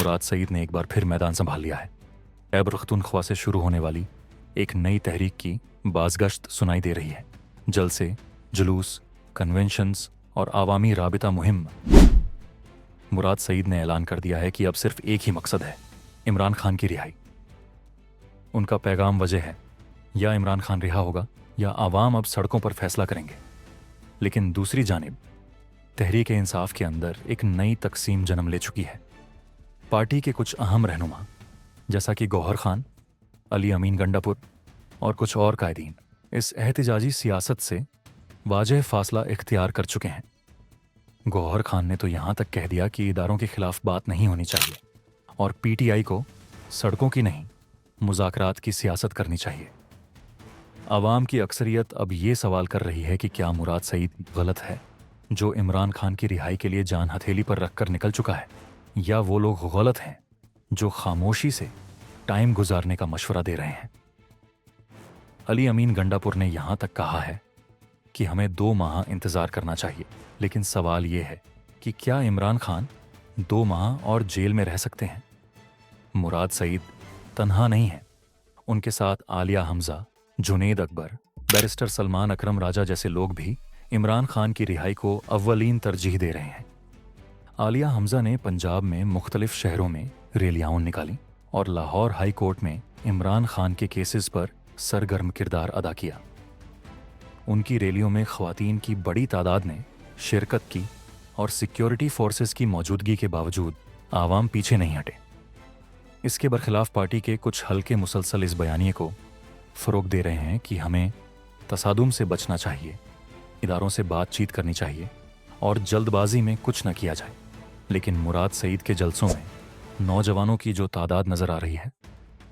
मुराद सईद ने एक बार फिर मैदान संभाल लिया है। ऐब पख्तूनख्वा से शुरू होने वाली एक नई तहरीक की बाज़गश्त सुनाई दे रही है। जलसे, जुलूस, कन्वेंशंस और आवामी राबिता मुहिम। मुराद सईद ने ऐलान कर दिया है कि अब सिर्फ एक ही मकसद है, इमरान खान की रिहाई। उनका पैगाम वजह है, या इमरान खान रिहा होगा या आवाम अब सड़कों पर फैसला करेंगे। लेकिन दूसरी जानिब तहरीक इंसाफ के अंदर एक नई तकसीम जन्म ले चुकी है। पार्टी के कुछ अहम रहनुमा जैसा कि गौहर खान, अली अमीन गंडापुर और कुछ और कायदीन इस एहतिजाजी सियासत से वाजह फासला इख्तियार कर चुके हैं। गौहर खान ने तो यहां तक कह दिया कि इदारों के खिलाफ बात नहीं होनी चाहिए और पीटीआई को सड़कों की नहीं, मुज़ाकरात की सियासत करनी चाहिए। आवाम की अक्सरियत अब ये सवाल कर रही है कि क्या मुराद सईद गलत है जो इमरान खान की रिहाई के लिए जान हथेली पर रखकर निकल चुका है, या वो लोग गलत हैं जो खामोशी से टाइम गुजारने का मशवरा दे रहे हैं। अली अमीन गंडापुर ने यहां तक कहा है कि हमें 2 माह इंतजार करना चाहिए, लेकिन सवाल यह है कि क्या इमरान खान 2 माह और जेल में रह सकते हैं? मुराद सईद तन्हा नहीं है, उनके साथ आलिया हमजा, जुनेद अकबर, बैरिस्टर सलमान अकरम राजा जैसे लोग भी इमरान खान की रिहाई को अव्वलीन तरजीह दे रहे हैं। आलिया हमजा ने पंजाब में मुख्तलिफ शहरों में रैलियां निकाली और लाहौर हाई कोर्ट में इमरान खान के केसेस पर सरगर्म किरदार अदा किया। उनकी रैलियों में ख्वातीन की बड़ी तादाद ने शिरकत की और सिक्योरिटी फोर्सेस की मौजूदगी के बावजूद आवाम पीछे नहीं हटे। इसके बरखिलाफ पार्टी के कुछ हल्के मुसलसल इस बयानिए को फ़रोग दे रहे हैं कि हमें तसादुम से बचना चाहिए, इदारों से बातचीत करनी चाहिए और जल्दबाजी में कुछ न किया जाए। लेकिन मुराद सईद के जलसों में नौजवानों की जो तादाद नज़र आ रही है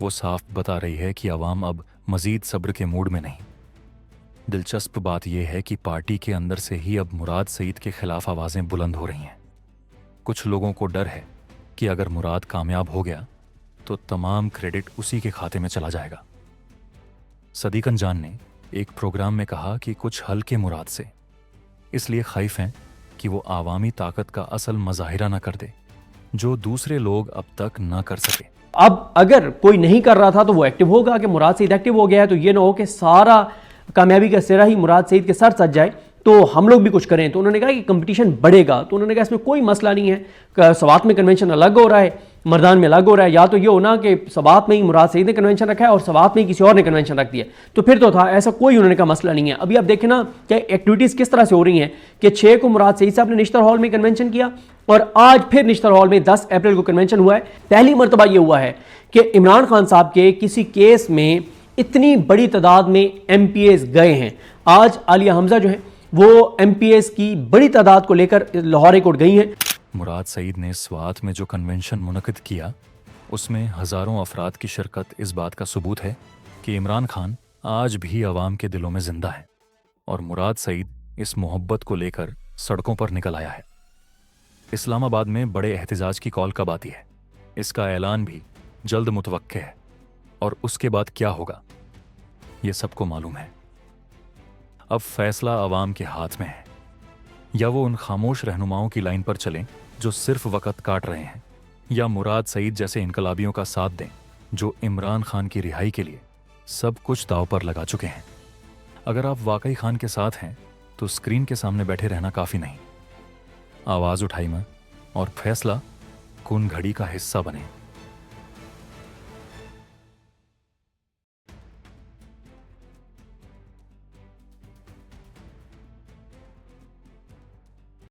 वो साफ बता रही है कि अवाम अब मज़ीद सब्र के मूड में नहीं। दिलचस्प बात यह है कि पार्टी के अंदर से ही अब मुराद सईद के खिलाफ आवाज़ें बुलंद हो रही हैं। कुछ लोगों को डर है कि अगर मुराद कामयाब हो गया तो तमाम क्रेडिट उसी के खाते में चला जाएगा। सदीकन जान ने एक प्रोग्राम में कहा कि कुछ हल्के मुराद से इसलिए खौफ हैं कि वो आवामी ताकत का असल मज़ाहिरा न कर दे जो दूसरे लोग अब तक न कर सके। अब अगर कोई नहीं कर रहा था तो वो एक्टिव होगा कि मुराद सईद एक्टिव हो गया है, तो ये ना हो कि सारा कामयाबी का सिरा ही मुराद सईद के सर सज जाए तो हम लोग भी कुछ करें। तो उन्होंने कहा कि कंपटीशन बढ़ेगा, तो उन्होंने कहा इसमें कोई मसला नहीं है। सवात में कन्वेंशन अलग हो रहा है, मर्दान में अलग हो रहा है, या तो ये होना कि सवात में ही मुराद सईद ने कन्वेंशन रखा है और सवात में ही किसी और ने कन्वेंशन रख दिया, तो फिर तो था। ऐसा कोई उन्होंने कहा मसला नहीं है। अभी आप देखें ना कि एक्टिविटीज़ किस तरह से हो रही हैं कि 6 को मुराद सईद साहब ने निश्तर हॉल में कन्वेंशन किया और आज फिर निश्तर हॉल में 10 अप्रैल को कन्वेंशन हुआ है। पहली मरतबा ये हुआ है कि इमरान खान साहब के किसी केस में इतनी बड़ी तादाद में MPAs गए हैं। आज आलिया हमजा जो है वो MPAs की बड़ी तादाद को लेकर लाहौर हाई कोर्ट गई हैं। मुराद सईद ने स्वात में जो कन्वेंशन मुनक़िद किया उसमें हज़ारों अफराद की शिरकत इस बात का सबूत है कि इमरान खान आज भी अवाम के दिलों में जिंदा है और मुराद सईद इस मोहब्बत को लेकर सड़कों पर निकल आया है। इस्लामाबाद में बड़े एहतजाज की कॉल कब आती है, इसका ऐलान भी जल्द मुतवक्के है और उसके बाद क्या होगा ये सबको मालूम है। अब फैसला अवाम के हाथ में है, या वो उन खामोश रहनुमाओं की लाइन पर चलें जो सिर्फ वक़्त काट रहे हैं, या मुराद सईद जैसे इनकलाबियों का साथ दें जो इमरान खान की रिहाई के लिए सब कुछ दांव पर लगा चुके हैं। अगर आप वाकई खान के साथ हैं तो स्क्रीन के सामने बैठे रहना काफ़ी नहीं, आवाज़ उठाई में और फैसला कुन घड़ी का हिस्सा बने।